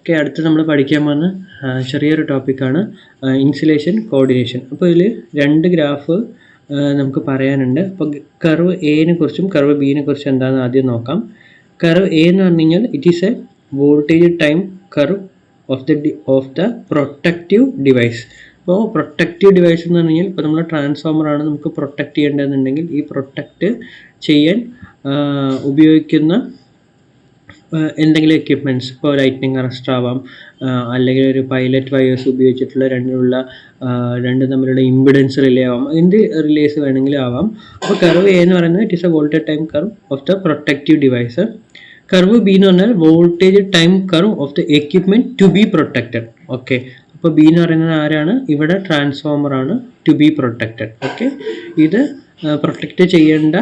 Okay, അടുത്ത് നമ്മൾ പഠിക്കാൻ പോകുന്ന ചെറിയൊരു ടോപ്പിക്കാണ് ഇൻസുലേഷൻ കോർഡിനേഷൻ. അപ്പോൾ ഇതിൽ രണ്ട് ഗ്രാഫ് നമുക്ക് പറയാനുണ്ട്. അപ്പോൾ കർവ് എനെ കുറിച്ചും കർവ് ബിനെ കുറിച്ചും എന്താണെന്ന് ആദ്യം നോക്കാം. കർവ് എ എന്ന് പറഞ്ഞു കഴിഞ്ഞാൽ it is a voltage time curve of the protective device. അപ്പോൾ പ്രൊട്ടക്റ്റീവ് ഡിവൈസ് എന്ന് പറഞ്ഞു കഴിഞ്ഞാൽ ഇപ്പോൾ നമ്മൾ ട്രാൻസ്ഫോമറാണ് നമുക്ക് പ്രൊട്ടക്റ്റ് ചെയ്യേണ്ടതെന്നുണ്ടെങ്കിൽ ഈ പ്രൊട്ടക്റ്റ് ചെയ്യാൻ ഉപയോഗിക്കുന്ന എന്തെങ്കിലും എക്യുപ്മെൻറ്റ്സ്, ഇപ്പോൾ ലൈറ്റ്നിങ് അറസ്റ്റർ ആവാം, അല്ലെങ്കിൽ ഒരു പൈലറ്റ് വയേഴ്സ് ഉപയോഗിച്ചിട്ടുള്ള രണ്ടും തമ്മിലുള്ള ഇമ്പിഡൻസ് റിലേ ആവാം, എന്ത് റിലേസ് വേണമെങ്കിലും ആവാം. അപ്പോൾ കർവ് എ എന്ന് പറയുന്നത് it is a voltage time curve of the protective device. Curve B എന്ന് പറഞ്ഞാൽ voltage time curve of the equipment to be protected. Okay, അപ്പോൾ ബി എന്ന് പറയുന്നത് ആരാണ്? ഇവിടെ ട്രാൻസ്ഫോമർ ആണ് ടു ബി പ്രൊട്ടക്റ്റഡ്. ഓക്കെ, ഇത് പ്രൊട്ടക്റ്റ് ചെയ്യേണ്ട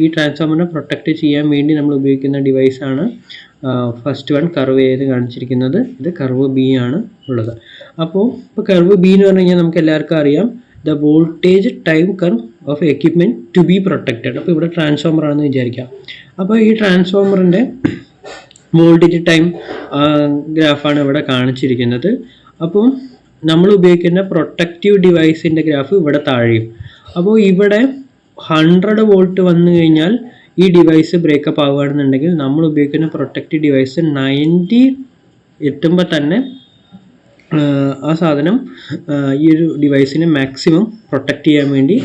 ഈ ട്രാൻസ്ഫോമറിനെ പ്രൊട്ടക്റ്റ് ചെയ്യാൻ വേണ്ടി നമ്മൾ ഉപയോഗിക്കുന്ന ഡിവൈസാണ് ഫസ്റ്റ് വൺ കർവ് എ കാണിച്ചിരിക്കുന്നത്. ഇത് കർവ് ബി ആണ് ഉള്ളത്. അപ്പോൾ ഇപ്പോൾ കർവ് ബി എന്ന് പറഞ്ഞു കഴിഞ്ഞാൽ നമുക്ക് എല്ലാവർക്കും അറിയാം the voltage time curve of equipment to be protected. അപ്പോൾ ഇവിടെ ട്രാൻസ്ഫോമർ ആണെന്ന് വിചാരിക്കാം. അപ്പോൾ ഈ ട്രാൻസ്ഫോമറിൻ്റെ വോൾട്ടേജ് ടൈം ഗ്രാഫാണ് ഇവിടെ കാണിച്ചിരിക്കുന്നത്. അപ്പോൾ നമ്മൾ ഉപയോഗിക്കുന്ന പ്രൊട്ടക്റ്റീവ് ഡിവൈസിൻ്റെ ഗ്രാഫ് ഇവിടെ താഴെയും. അപ്പോൾ ഇവിടെ 100 വോൾട്ട് വന്നു കഴിഞ്ഞാൽ ഈ ഡിവൈസ് ബ്രേക്കപ്പ് ആവുകയാണെന്നുണ്ടെങ്കിൽ നമ്മൾ ഉപയോഗിക്കുന്ന പ്രൊട്ടക്റ്റീവ് ഡിവൈസ് 90 എത്തുമ്പോൾ തന്നെ ആ സാധനം ഈ ഒരു ഡിവൈസിനെ മാക്സിമം പ്രൊട്ടക്റ്റ് ചെയ്യാൻ വേണ്ടി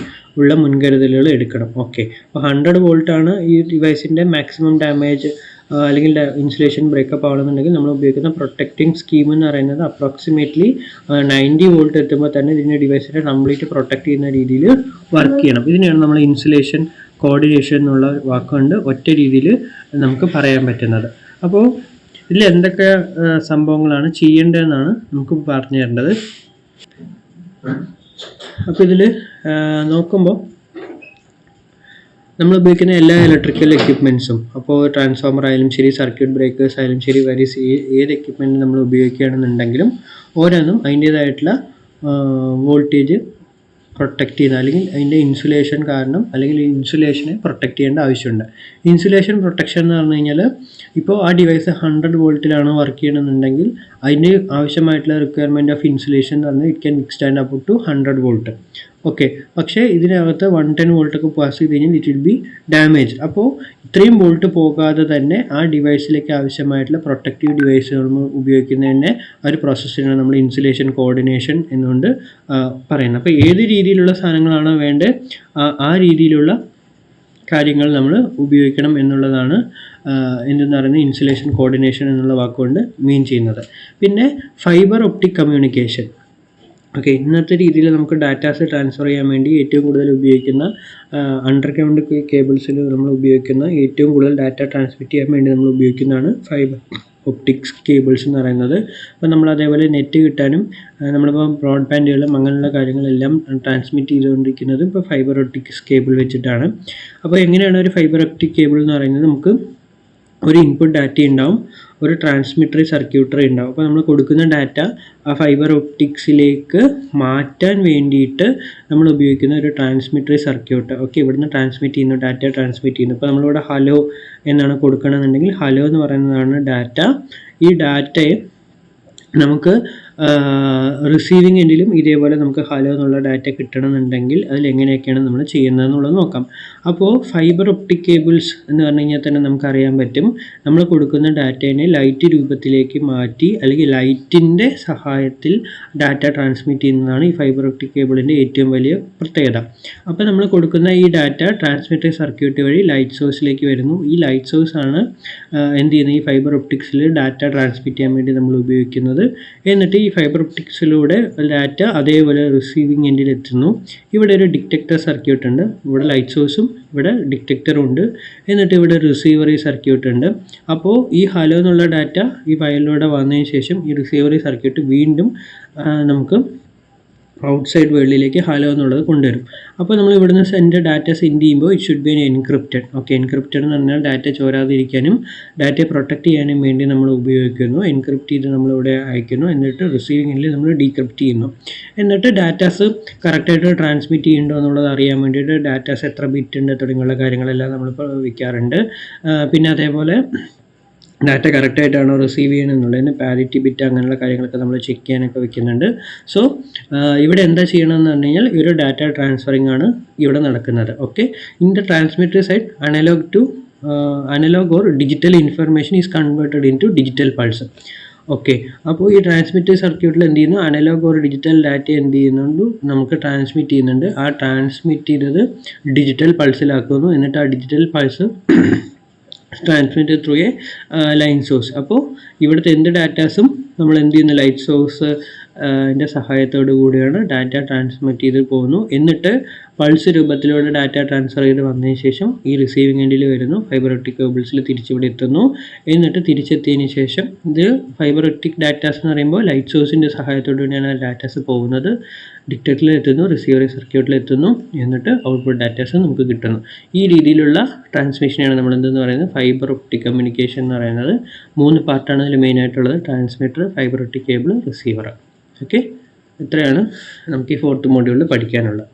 ഉള്ള മുൻകരുതലുകൾ എടുക്കണം. ഓക്കെ, അപ്പോൾ 100 വോൾട്ടാണ് ഈ ഡിവൈസിൻ്റെ മാക്സിമം ഡാമേജ് അല്ലെങ്കിൽ ഇൻസുലേഷൻ ബ്രേക്കപ്പ് ആവണമെന്നുണ്ടെങ്കിൽ നമ്മൾ ഉപയോഗിക്കുന്ന പ്രൊട്ടക്റ്റിംഗ് സ്കീം എന്ന് പറയുന്നത് അപ്രോക്സിമേറ്റ്ലി 90 വോൾട്ട് എത്തുമ്പോൾ തന്നെ ഇതിൻ്റെ ഡിവൈസിനെ കംപ്ലീറ്റ് പ്രൊട്ടക്റ്റ് ചെയ്യുന്ന രീതിയിൽ വർക്ക് ചെയ്യണം. ഇതിനെയാണ് നമ്മൾ ഇൻസുലേഷൻ കോർഡിനേഷൻ എന്നുള്ള വാക്കുകൊണ്ട് ഒറ്റ രീതിയിൽ നമുക്ക് പറയാൻ പറ്റുന്നത്. അപ്പോൾ ഇതിൽ എന്തൊക്കെ സംഭവങ്ങളാണ് ചെയ്യേണ്ടതെന്നാണ് നമുക്ക് പറഞ്ഞു തരേണ്ടത്. അപ്പോൾ ഇതിൽ നോക്കുമ്പോൾ നമ്മൾ ഉപയോഗിക്കുന്ന എല്ലാ ഇലക്ട്രിക്കൽ എക്യുപ്മെൻറ്റ്സും, അപ്പോൾ ട്രാൻസ്ഫോമർ ആയാലും ശരി, സർക്യൂട്ട് ബ്രേക്കേഴ്സ് ആയാലും ശരി, ഏത് എക്യുപ്മെൻറ്റ് നമ്മൾ ഉപയോഗിക്കുകയാണെന്നുണ്ടെങ്കിലും ഓരോന്നും അതിൻ്റേതായിട്ടുള്ള വോൾട്ടേജ് പ്രൊട്ടക്റ്റ് ചെയ്യുന്ന അല്ലെങ്കിൽ അതിൻ്റെ ഇൻസുലേഷൻ കാരണം അല്ലെങ്കിൽ ഇൻസുലേഷനെ പ്രൊട്ടക്റ്റ് ചെയ്യേണ്ട ആവശ്യമുണ്ട്. ഇൻസുലേഷൻ പ്രൊട്ടക്ഷൻ എന്ന് പറഞ്ഞു കഴിഞ്ഞാൽ ഇപ്പോൾ ആ ഡിവൈസ് 100 വോൾട്ടിലാണ് വർക്ക് ചെയ്യണമെന്നുണ്ടെങ്കിൽ അതിന് ആവശ്യമായിട്ടുള്ള റിക്വയർമെൻറ്റ് ഓഫ് ഇൻസുലേഷൻ എന്ന് പറഞ്ഞാൽ it can extend up to 100 volt. Okay, പക്ഷേ ഇതിനകത്ത് 110 വോൾട്ടൊക്കെ പാസ് ചെയ്ത് കഴിഞ്ഞാൽ ഇറ്റ് വിൽ ബി ഡാമേജ്. അപ്പോൾ ഇത്രയും വോൾട്ട് പോകാതെ തന്നെ ആ ഡിവൈസിലേക്ക് ആവശ്യമായിട്ടുള്ള പ്രൊട്ടക്റ്റീവ് ഡിവൈസുകൾ ഉപയോഗിക്കുന്നതിനെ ഒരു പ്രോസസ്സിനാണ് നമ്മൾ ഇൻസുലേഷൻ കോർഡിനേഷൻ എന്നുകൊണ്ട് പറയുന്നത്. അപ്പോൾ ഏത് രീതിയിലുള്ള സാധനങ്ങളാണോ വേണ്ടത് ആ രീതിയിലുള്ള കാര്യങ്ങൾ നമ്മൾ ഉപയോഗിക്കണം എന്നുള്ളതാണ് എന്തെന്ന് പറയുന്നത് ഇൻസുലേഷൻ കോർഡിനേഷൻ എന്നുള്ള വാക്കുകൊണ്ട് മീൻ ചെയ്യുന്നത്. പിന്നെ ഫൈബർ ഒപ്റ്റിക് കമ്മ്യൂണിക്കേഷൻ. ഓക്കെ, ഇന്നത്തെ രീതിയിൽ നമുക്ക് ഡാറ്റാസ് ട്രാൻസ്ഫർ ചെയ്യാൻ വേണ്ടി ഏറ്റവും കൂടുതൽ ഉപയോഗിക്കുന്ന അണ്ടർഗ്രൗണ്ട് കേബിൾസിൽ നമ്മൾ ഉപയോഗിക്കുന്ന ഏറ്റവും കൂടുതൽ ഡാറ്റ ട്രാൻസ്മിറ്റ് ചെയ്യാൻ വേണ്ടി നമ്മൾ ഉപയോഗിക്കുന്നതാണ് ഫൈബർ ഒപ്റ്റിക്സ് കേബിൾസ് എന്ന് പറയുന്നത്. അപ്പോൾ നമ്മൾ അതേപോലെ നെറ്റ് കിട്ടാനും നമ്മളിപ്പോൾ ബ്രോഡ്ബാൻഡുകളും അങ്ങനെയുള്ള കാര്യങ്ങളെല്ലാം ട്രാൻസ്മിറ്റ് ചെയ്തുകൊണ്ടിരിക്കുന്നത് ഇപ്പോൾ ഫൈബർ ഒപ്റ്റിക്സ് കേബിൾ വെച്ചിട്ടാണ്. അപ്പോൾ എങ്ങനെയാണ് ഒരു ഫൈബർ ഒപ്റ്റിക് കേബിൾ എന്ന് പറയുന്നത്? നമുക്ക് ഒരു ഇൻപുട്ട് ഡാറ്റ ഉണ്ടാവും, ഒരു ട്രാൻസ്മിറ്ററി സർക്യൂട്ടറി ഉണ്ടാവും. അപ്പോൾ നമ്മൾ കൊടുക്കുന്ന ഡാറ്റ ആ ഫൈബർ ഒപ്റ്റിക്സിലേക്ക് മാറ്റാൻ വേണ്ടിയിട്ട് നമ്മൾ ഉപയോഗിക്കുന്ന ഒരു ട്രാൻസ്മിറ്ററി സർക്യൂട്ട്. ഓക്കെ, ഇവിടുന്ന് ട്രാൻസ്മിറ്റ് ചെയ്യുന്നു, ഡാറ്റ ട്രാൻസ്മിറ്റ് ചെയ്യുന്നു. ഇപ്പോൾ നമ്മളിവിടെ ഹലോ എന്നാണ് കൊടുക്കണമെന്നുണ്ടെങ്കിൽ ഹലോ എന്ന് പറയുന്നതാണ് ഡാറ്റ. ഈ ഡാറ്റയെ നമുക്ക് റിസീവിങ് എൻഡിലും ഇതേപോലെ നമുക്ക് ഹലോ എന്നുള്ള ഡാറ്റ കിട്ടണമെന്നുണ്ടെങ്കിൽ അതിലെങ്ങനെയൊക്കെയാണ് നമ്മൾ ചെയ്യുന്നതെന്നുള്ളത് നോക്കാം. അപ്പോൾ ഫൈബർ ഒപ്റ്റിക് കേബിൾസ് എന്ന് പറഞ്ഞു കഴിഞ്ഞാൽ തന്നെ നമുക്കറിയാൻ പറ്റും നമ്മൾ കൊടുക്കുന്ന ഡാറ്റേനെ ലൈറ്റ് രൂപത്തിലേക്ക് മാറ്റി അല്ലെങ്കിൽ ലൈറ്റിൻ്റെ സഹായത്തിൽ ഡാറ്റ ട്രാൻസ്മിറ്റ് ചെയ്യുന്നതാണ് ഈ ഫൈബർ ഒപ്റ്റിക് കേബിളിൻ്റെ ഏറ്റവും വലിയ പ്രത്യേകത. അപ്പോൾ നമ്മൾ കൊടുക്കുന്ന ഈ ഡാറ്റ ട്രാൻസ്മിറ്റർ സർക്യൂട്ട് വഴി ലൈറ്റ് സോഴ്സിലേക്ക് വരുന്നു. ഈ ലൈറ്റ് സോഴ്സ് ആണ് എന്ത് ചെയ്യുന്നത്? ഈ ഫൈബർ ഒപ്റ്റിക്സിൽ ഡാറ്റ ട്രാൻസ്മിറ്റ് ചെയ്യാൻ വേണ്ടി നമ്മൾ ഉപയോഗിക്കുന്നത്. എന്നിട്ട് ഈ ഫൈബർ ഒപ്റ്റിക്സിലൂടെ ഡാറ്റ അതേപോലെ റിസീവിങ് എൻഡിൽ എത്തുന്നു. ഇവിടെ ഒരു ഡിറ്റക്ടർ സർക്യൂട്ട് ഉണ്ട്, ഇവിടെ ലൈറ്റ് സോഴ്സും ഇവിടെ ഡിറ്റക്ടറും ഉണ്ട്. എന്നിട്ട് ഇവിടെ റിസീവറി സർക്യൂട്ട് ഉണ്ട്. അപ്പോൾ ഈ ഹലോ എന്നുള്ള ഡാറ്റ ഈ ഫയലിലൂടെ വന്നതിന് ശേഷം ഈ റിസീവറി സർക്യൂട്ട് വീണ്ടും നമുക്ക് ഔട്ട്സൈഡ് വേൾഡിലേക്ക് ഹലോ എന്നുള്ളത് കൊണ്ടുവരും. അപ്പോൾ നമ്മൾ ഇവിടുന്ന് ഡാറ്റ സെൻഡ് ചെയ്യുമ്പോൾ it should be encrypted. Okay, encrypted എന്ന് പറഞ്ഞാൽ ഡാറ്റ ചോരാതിരിക്കാനും ഡാറ്റയെ പ്രൊട്ടക്റ്റ് ചെയ്യാനും വേണ്ടി നമ്മൾ ഉപയോഗിക്കുന്നു. എൻക്രിപ്റ്റ് ചെയ്ത് നമ്മളിവിടെ അയക്കുന്നു, എന്നിട്ട് റിസീവിങ്ങിൽ നമ്മൾ ഡീക്രിപ്റ്റ് ചെയ്യുന്നു. എന്നിട്ട് ഡാറ്റാസ് കറക്റ്റായിട്ട് ട്രാൻസ്മിറ്റ് ചെയ്യുന്നുണ്ടോ എന്നുള്ളത് അറിയാൻ വേണ്ടിയിട്ട് ഡാറ്റാസ് എത്ര ബിറ്റ് ഉണ്ട് തുടങ്ങിയുള്ള കാര്യങ്ങളെല്ലാം നമ്മളിപ്പോൾ വയ്ക്കാറുണ്ട്. പിന്നെ അതേപോലെ ഡാറ്റ കറക്റ്റായിട്ടാണോ റിസീവ് ചെയ്യണമെന്നുള്ളതിന് പാരിറ്റി ബിറ്റ് അങ്ങനെയുള്ള കാര്യങ്ങളൊക്കെ നമ്മൾ ചെക്ക് ചെയ്യാനൊക്കെ വെക്കുന്നുണ്ട്. സോ ഇവിടെ എന്താ ചെയ്യണമെന്ന് പറഞ്ഞു കഴിഞ്ഞാൽ ഈ ഒരു ഡാറ്റ ട്രാൻസ്ഫറിങ് ആണ് ഇവിടെ നടക്കുന്നത്. Okay, in the transmitter side analog or digital information is converted into digital pulse. Okay, അപ്പോൾ ഈ ട്രാൻസ്മിറ്റർ സർക്യൂട്ടിൽ എന്ത് ചെയ്യുന്നു, അനലോഗ് ഓർ ഡിജിറ്റൽ ഡാറ്റ എന്ത് ചെയ്യുന്നുണ്ട്, നമുക്ക് ട്രാൻസ്മിറ്റ് ചെയ്യുന്നുണ്ട്. ആ ട്രാൻസ്മിറ്റ് ചെയ്തത് ഡിജിറ്റൽ പൾസിലാക്കുന്നു. എന്നിട്ട് ആ digital pulse transmit through A line source. അപ്പോൾ ഇവിടുത്തെ എന്ത് ഡാറ്റാസും നമ്മൾ എന്ത് ചെയ്യുന്നു, ലൈറ്റ് സോഴ്സ് ൻ്റെ സഹായത്തോടു കൂടിയാണ് ഡാറ്റ ട്രാൻസ്മിറ്റ് ചെയ്ത് പോകുന്നു. എന്നിട്ട് പൾസ് രൂപത്തിലൂടെ ഡാറ്റ ട്രാൻസ്ഫർ ചെയ്ത് വന്നതിന് ശേഷം ഈ റിസീവിംഗ് എൻഡിൽ വരുന്നു, ഫൈബർ ഒപ്റ്റിക് കേബിൾസിൽ തിരിച്ചിവിടെ എത്തുന്നു. എന്നിട്ട് തിരിച്ചെത്തിയതിന് ശേഷം ഇത് ഫൈബർ ഒപ്റ്റിക് ഡാറ്റാസ് എന്ന് പറയുമ്പോൾ ലൈറ്റ് സോഴ്സിൻ്റെ സഹായത്തോടു കൂടിയാണ് ഡാറ്റാസ് പോകുന്നത്. ഡിറ്റക്ടറിൽ എത്തുന്നു, റിസീവർ സർക്യൂട്ടിൽ എത്തുന്നു, എന്നിട്ട് ഔട്ട്പുട്ട് ഡാറ്റാസ് നമുക്ക് കിട്ടുന്നു. ഈ രീതിയിലുള്ള ട്രാൻസ്മിഷനാണ് നമ്മൾ എന്തെന്ന് പറയുന്നത്, ഫൈബർ ഒപ്റ്റിക് കമ്മ്യൂണിക്കേഷൻ എന്ന് പറയുന്നത്. 3 പാർട്ടാണ് അതിൽ മെയിനായിട്ടുള്ളത്: transmitter, fibre optic cable, receiver. Okay, ഇത്രയാണ് നമുക്ക് ഈ 4th മോഡ്യൂളിൽ പഠിക്കാനുള്ളത്.